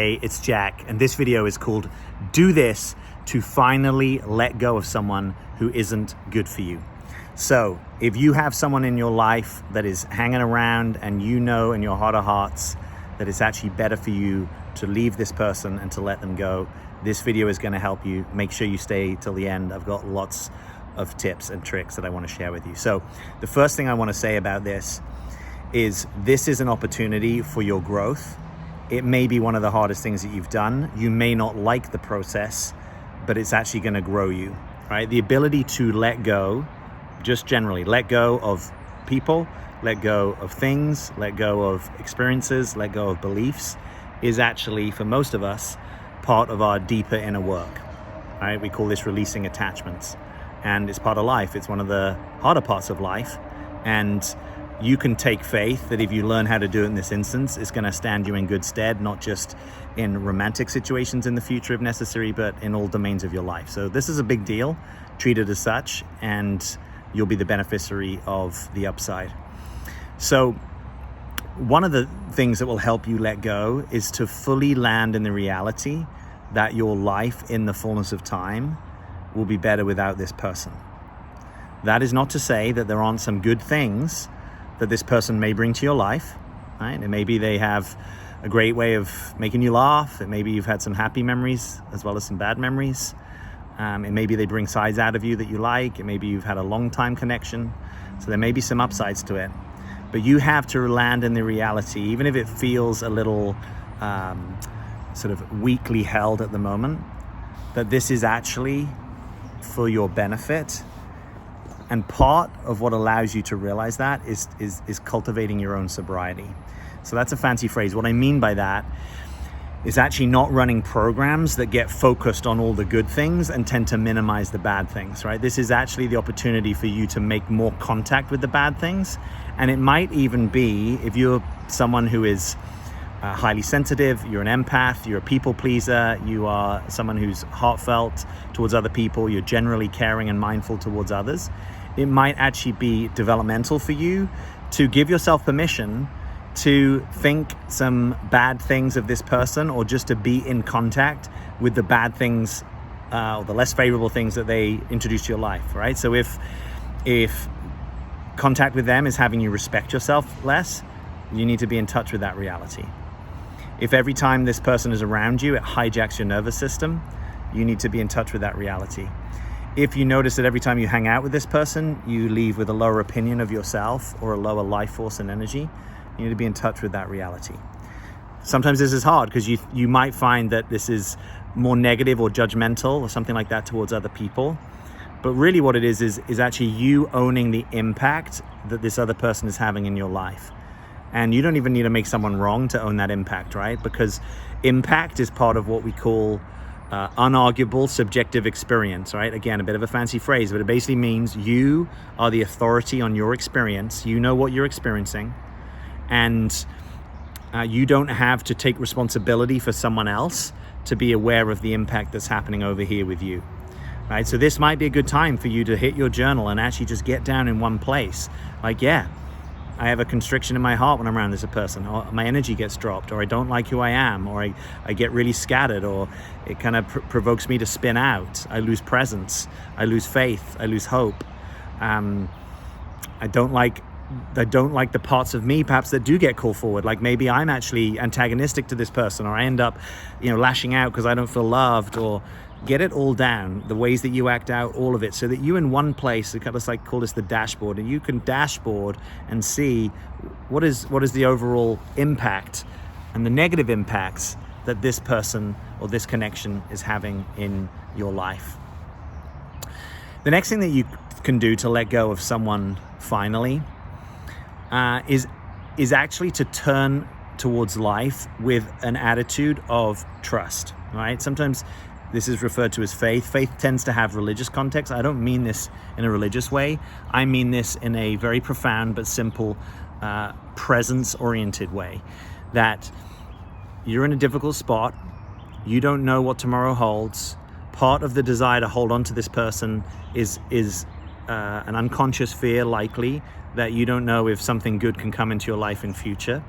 Hey, it's Jack, and this video is called Do This to Finally Let Go of Someone Who Isn't Good for You. So if you have someone in your life that is hanging around and you know in your heart of hearts that it's actually better for you to leave this person and to let them go, this video is going to help you. Make sure you stay till the end. I've got lots of tips and tricks that I want to share with you. So the first thing I want to say about this is an opportunity for your growth. It may be one of the hardest things that you've done. You may not like the process, but it's actually going to grow you, right? The ability to let go, just generally, let go of people, let go of things, let go of experiences, let go of beliefs, is actually, for most of us, part of our deeper inner work, right? We call this releasing attachments, and it's part of life. It's one of the harder parts of life, and you can take faith that if you learn how to do it in this instance, it's going to stand you in good stead, not just in romantic situations in the future if necessary, but in all domains of your life. So this is a big deal. Treat it as such, and you'll be the beneficiary of the upside. So one of the things that will help you let go is to fully land in the reality that your life in the fullness of time will be better without this person. That is not to say that there aren't some good things that this person may bring to your life, right? And maybe they have a great way of making you laugh. And maybe you've had some happy memories as well as some bad memories. And maybe they bring sides out of you that you like. And maybe you've had a long time connection. So there may be some upsides to it. But you have to land in the reality, even if it feels a little sort of weakly held at the moment, that this is actually for your benefit. And part of what allows you to realize that is cultivating your own sobriety. So that's a fancy phrase. What I mean by that is actually not running programs that get focused on all the good things and tend to minimize the bad things, right? This is actually the opportunity for you to make more contact with the bad things. And it might even be, if you're someone who is highly sensitive, you're an empath, you're a people pleaser, you are someone who's heartfelt towards other people, you're generally caring and mindful towards others, it might actually be developmental for you to give yourself permission to think some bad things of this person, or just to be in contact with the bad things or the less favorable things that they introduce to your life, right? So if contact with them is having you respect yourself less, you need to be in touch with that reality. If every time this person is around you, it hijacks your nervous system, you need to be in touch with that reality. If you notice that every time you hang out with this person, you leave with a lower opinion of yourself or a lower life force and energy, you need to be in touch with that reality. Sometimes this is hard because you might find that this is more negative or judgmental or something like that towards other people. But really what it is actually you owning the impact that this other person is having in your life. And you don't even need to make someone wrong to own that impact, right? Because impact is part of what we call unarguable subjective experience, right? Again, a bit of a fancy phrase, but it basically means you are the authority on your experience. You know what you're experiencing, and you don't have to take responsibility for someone else to be aware of the impact that's happening over here with you, right? So this might be a good time for you to hit your journal and actually just get down in one place. Like, yeah, I have a constriction in my heart when I'm around this person, or my energy gets dropped, or I don't like who I am, or I get really scattered, or it kind of provokes me to spin out. I lose presence, I lose faith, I lose hope. I don't like the parts of me perhaps that do get called forward. Like maybe I'm actually antagonistic to this person, or I end up, lashing out because I don't feel loved. Or get it all down, the ways that you act out, all of it, so that you in one place, we kind of call this the dashboard, and you can dashboard and see what is the overall impact and the negative impacts that this person or this connection is having in your life. The next thing that you can do to let go of someone finally is actually to turn towards life with an attitude of trust, right? Sometimes this is referred to as faith. Faith tends to have religious context. I don't mean this in a religious way. I mean this in a very profound but simple, presence-oriented way. That you're in a difficult spot. You don't know what tomorrow holds. Part of the desire to hold on to this person is an unconscious fear, likely, that you don't know if something good can come into your life in future.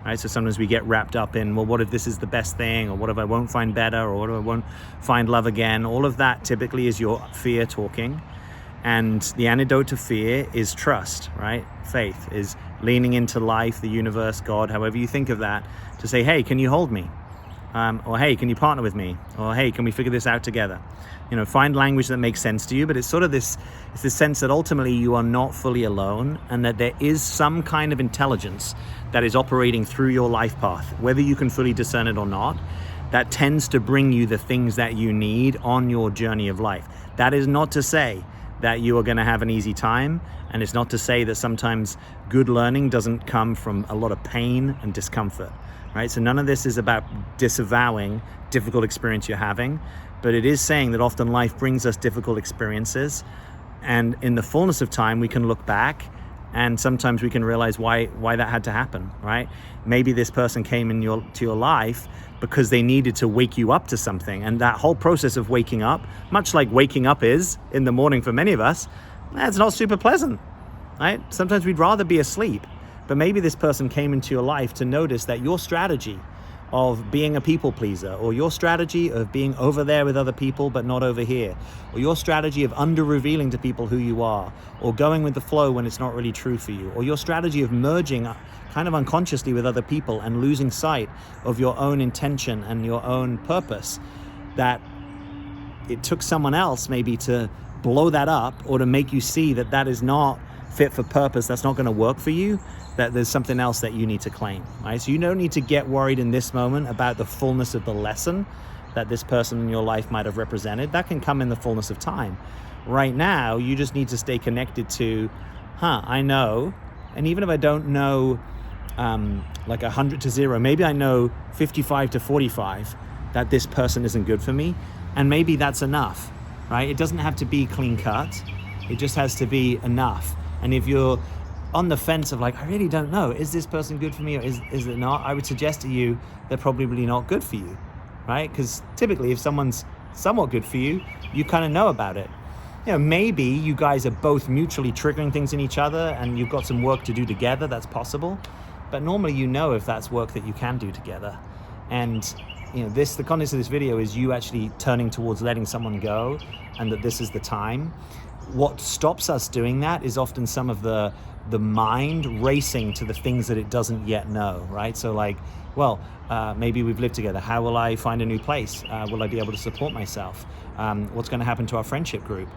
right? So sometimes we get wrapped up in, well, what if this is the best thing, or what if I won't find better, or what if I won't find love again? All of that typically is your fear talking. And the antidote to fear is trust, right? Faith is leaning into life, the universe, God, however you think of that, to say, hey, can you hold me? Or hey, can you partner with me? Or hey, can we figure this out together? You know, find language that makes sense to you, but it's sort of this sense that ultimately you are not fully alone, and that there is some kind of intelligence that is operating through your life path, whether you can fully discern it or not, that tends to bring you the things that you need on your journey of life. That is not to say that you are going to have an easy time, and it's not to say that sometimes good learning doesn't come from a lot of pain and discomfort, right? So none of this is about disavowing difficult experience you're having, but it is saying that often life brings us difficult experiences, and in the fullness of time we can look back and sometimes we can realize why that had to happen, right? Maybe this person came to your life because they needed to wake you up to something, and that whole process of waking up, much like waking up is in the morning for many of us, it's not super pleasant, right? Sometimes we'd rather be asleep, but maybe this person came into your life to notice that your strategy of being a people pleaser, or your strategy of being over there with other people but not over here, or your strategy of under revealing to people who you are, or going with the flow when it's not really true for you, or your strategy of merging kind of unconsciously with other people and losing sight of your own intention and your own purpose, that it took someone else maybe to blow that up, or to make you see that that is not fit for purpose, that's not going to work for you, that there's something else that you need to claim, right? So you don't need to get worried in this moment about the fullness of the lesson that this person in your life might have represented. That can come in the fullness of time. Right now, you just need to stay connected to, I know, and even if I don't know like 100 to 0, maybe I know 55 to 45 that this person isn't good for me, and maybe that's enough, right? It doesn't have to be clean cut. It just has to be enough. And if you're on the fence of like, I really don't know, is this person good for me or is it not? I would suggest to you they're probably really not good for you, right? Because typically if someone's somewhat good for you, you kind of know about it. You know, maybe you guys are both mutually triggering things in each other and you've got some work to do together, that's possible. But normally you know if that's work that you can do together. And you know, the context of this video is you actually turning towards letting someone go, and that this is the time. What stops us doing that is often some of the mind racing to the things that it doesn't yet know, right? So like, well, maybe we've lived together. How will I find a new place? Will I be able to support myself? What's going to happen to our friendship group?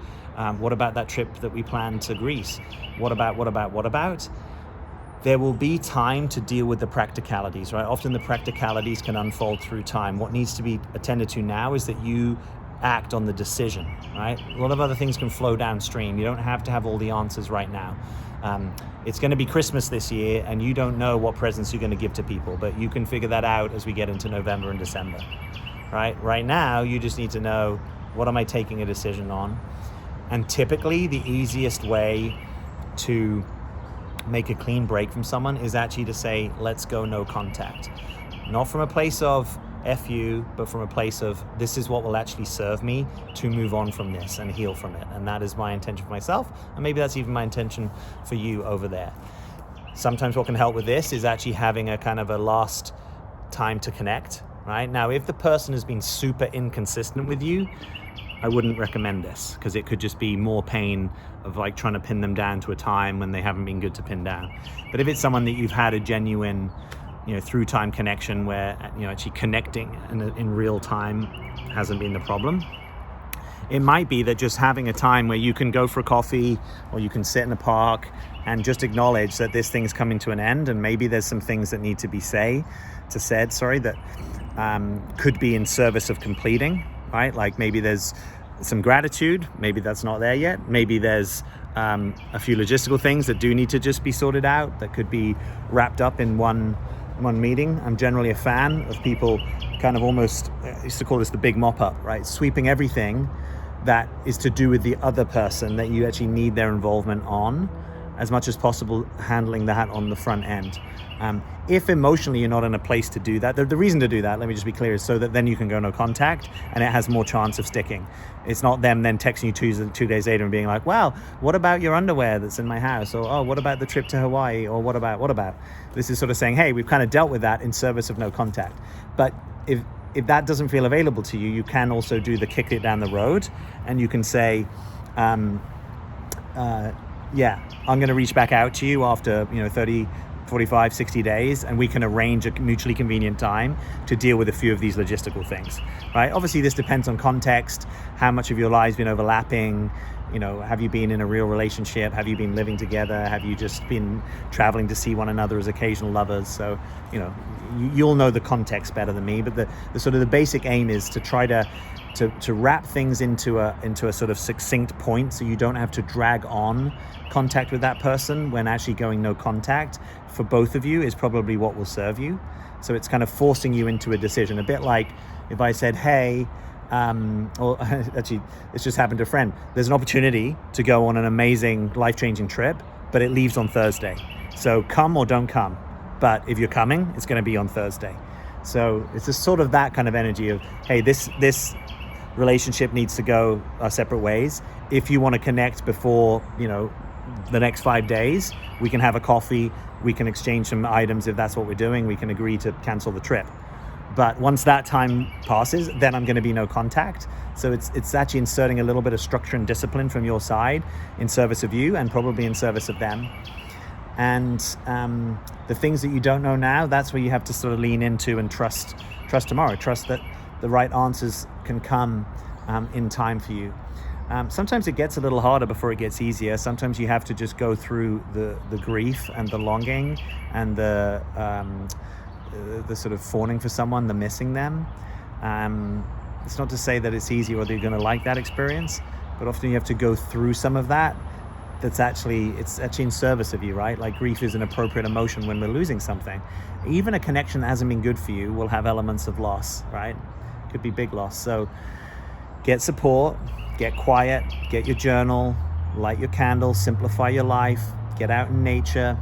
What about that trip that we planned to Greece? What about? There will be time to deal with the practicalities, right? Often the practicalities can unfold through time. What needs to be attended to now is that you act on the decision, right? A lot of other things can flow downstream. You don't have to have all the answers right now. It's going to be Christmas this year, and you don't know what presents you're going to give to people, but you can figure that out as we get into November and December, right? Right now, you just need to know, what am I taking a decision on? And typically, the easiest way to make a clean break from someone is actually to say, let's go, no contact. Not from a place of F you, but from a place of, this is what will actually serve me to move on from this and heal from it. And that is my intention for myself, and maybe that's even my intention for you over there. Sometimes what can help with this is actually having a kind of a last time to connect, right? Now, if the person has been super inconsistent with you, I wouldn't recommend this, because it could just be more pain of like trying to pin them down to a time when they haven't been good to pin down. But if it's someone that you've had a genuine, through time connection where, actually connecting in real time hasn't been the problem, it might be that just having a time where you can go for a coffee or you can sit in a park and just acknowledge that this thing's coming to an end, and maybe there's some things that need to be said that could be in service of completing, right? Like maybe there's some gratitude, maybe that's not there yet. Maybe there's a few logistical things that do need to just be sorted out that could be wrapped up in one meeting. I'm generally a fan of people kind of almost, I used to call this the big mop up, right? Sweeping everything that is to do with the other person that you actually need their involvement on, as much as possible handling that on the front end. If emotionally you're not in a place to do that, the reason to do that, let me just be clear, is so that then you can go no contact and it has more chance of sticking. It's not them then texting you 2 days later and being like, well, what about your underwear that's in my house? Or, oh, what about the trip to Hawaii? Or what about? This is sort of saying, hey, we've kind of dealt with that in service of no contact. But if that doesn't feel available to you, you can also do the kick it down the road, and you can say, yeah, I'm going to reach back out to you after 30, 45, 60 days, and we can arrange a mutually convenient time to deal with a few of these logistical things, right? Obviously, this depends on context, how much of your lives been overlapping, have you been in a real relationship? Have you been living together? Have you just been traveling to see one another as occasional lovers? So, you'll know the context better than me, but the sort of the basic aim is to try to wrap things into a sort of succinct point, so you don't have to drag on contact with that person when actually going no contact for both of you is probably what will serve you. So it's kind of forcing you into a decision, a bit like if I said, hey, or actually, it's just happened to a friend. There's an opportunity to go on an amazing, life-changing trip, but it leaves on Thursday. So come or don't come. But if you're coming, it's going to be on Thursday. So it's just sort of that kind of energy of, hey, this relationship needs to go our separate ways. If you want to connect before, the next 5 days, we can have a coffee. We can exchange some items if that's what we're doing. We can agree to cancel the trip. But once that time passes, then I'm going to be no contact. So it's actually inserting a little bit of structure and discipline from your side in service of you, and probably in service of them. And the things that you don't know now, that's where you have to sort of lean into and trust tomorrow. Trust that the right answers can come in time for you. Sometimes it gets a little harder before it gets easier. Sometimes you have to just go through the grief and the longing and the sort of fawning for someone, the missing them. It's not to say that it's easy or that you're going to like that experience, but often you have to go through some of that. It's actually in service of you, right? Like grief is an appropriate emotion when we're losing something. Even a connection that hasn't been good for you will have elements of loss, right? Could be big loss. So get support, get quiet, get your journal, light your candle, simplify your life, get out in nature,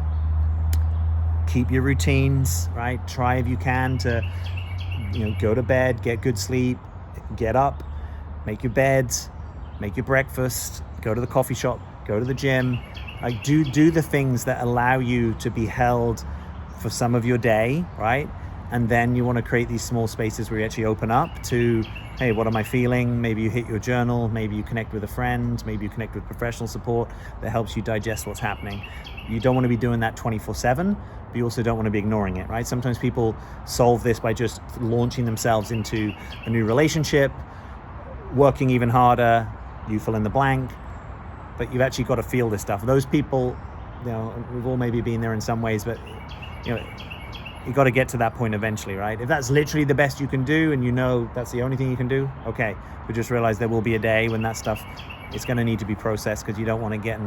keep your routines, right? Try if you can to, go to bed, get good sleep, get up, make your beds, make your breakfast, go to the coffee shop, go to the gym. Like do the things that allow you to be held for some of your day, right? And then you want to create these small spaces where you actually open up to, hey, what am I feeling? Maybe you hit your journal, maybe you connect with a friend, maybe you connect with professional support that helps you digest what's happening. You don't want to be doing that 24/7, but you also don't want to be ignoring it, right? Sometimes people solve this by just launching themselves into a new relationship, working even harder, you fill in the blank, but you've actually got to feel this stuff. Those people, we've all maybe been there in some ways, but you got to get to that point eventually, right? If that's literally the best you can do and that's the only thing you can do, okay. But just realize there will be a day when that stuff is going to need to be processed, because you don't want to get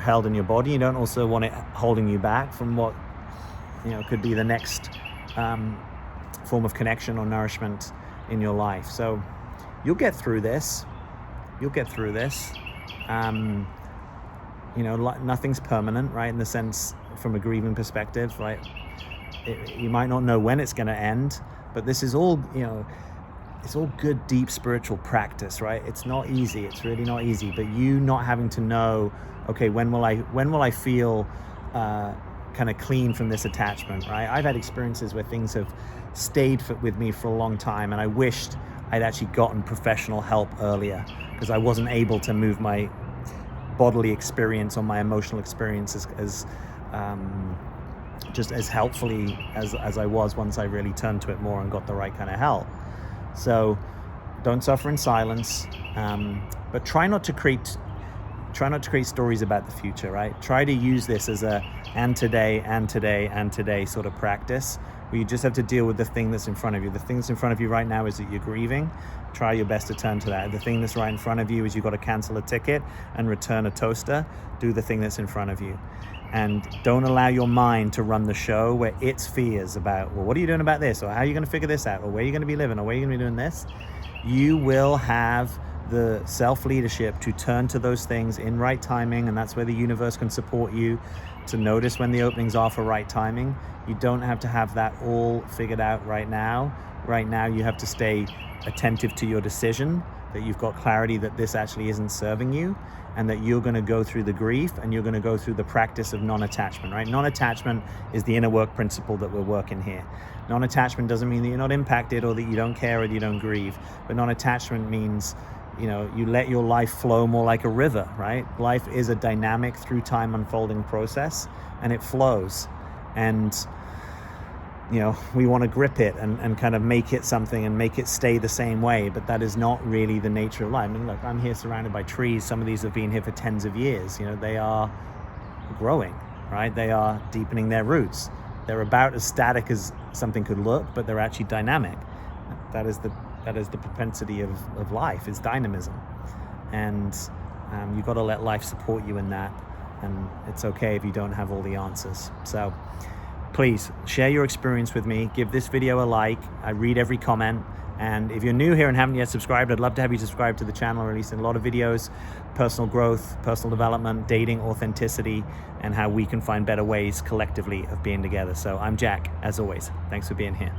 held in your body. You don't also want it holding you back from what could be the next form of connection or nourishment in your life. So you'll get through this. Nothing's permanent, right? In the sense, from a grieving perspective, right? You might not know when it's going to end, but this is all, it's all good, deep spiritual practice, right? It's not easy. It's really not easy, but you not having to know, okay, when will I feel kind of clean from this attachment, right? I've had experiences where things have stayed with me for a long time, and I wished I'd actually gotten professional help earlier, because I wasn't able to move my bodily experience or my emotional experience as just as helpfully as I was once I really turned to it more and got the right kind of help. So don't suffer in silence, but try not to create stories about the future, right? Try to use this as a and today sort of practice, where you just have to deal with the thing that's in front of you. The thing that's in front of you right now is that you're grieving. Try your best to turn to that. The thing that's right in front of you is you've got to cancel a ticket and return a toaster. Do the thing that's in front of you. And don't allow your mind to run the show where its fears about, well, what are you doing about this? Or how are you going to figure this out? Or where are you going to be living? Or where are you going to be doing this? You will have the self-leadership to turn to those things in right timing, and that's where the universe can support you to notice when the openings are for right timing. You don't have to have that all figured out right now. Right now, you have to stay attentive to your decision, that you've got clarity that this actually isn't serving you, and that you're going to go through the grief and you're going to go through the practice of non-attachment, right? Non-attachment is the inner work principle that we're working here. Non-attachment doesn't mean that you're not impacted or that you don't care or that you don't grieve, but non-attachment means, you know, you let your life flow more like a river, right? Life is a dynamic through time unfolding process, and it flows. And, you know, we want to grip it and kind of make it something and make it stay the same way, but that is not really the nature of life. I mean, look, I'm here surrounded by trees. Some of these have been here for tens of years. You know, they are growing, right? They are deepening their roots. They're about as static as something could look, but they're actually dynamic. That is the propensity of life, is dynamism. And you've got to let life support you in that. And it's okay if you don't have all the answers. So please share your experience with me. Give this video a like. I read every comment. And if you're new here and haven't yet subscribed, I'd love to have you subscribe to the channel. I'm releasing a lot of videos, personal growth, personal development, dating, authenticity, and how we can find better ways collectively of being together. So I'm Jack, as always. Thanks for being here.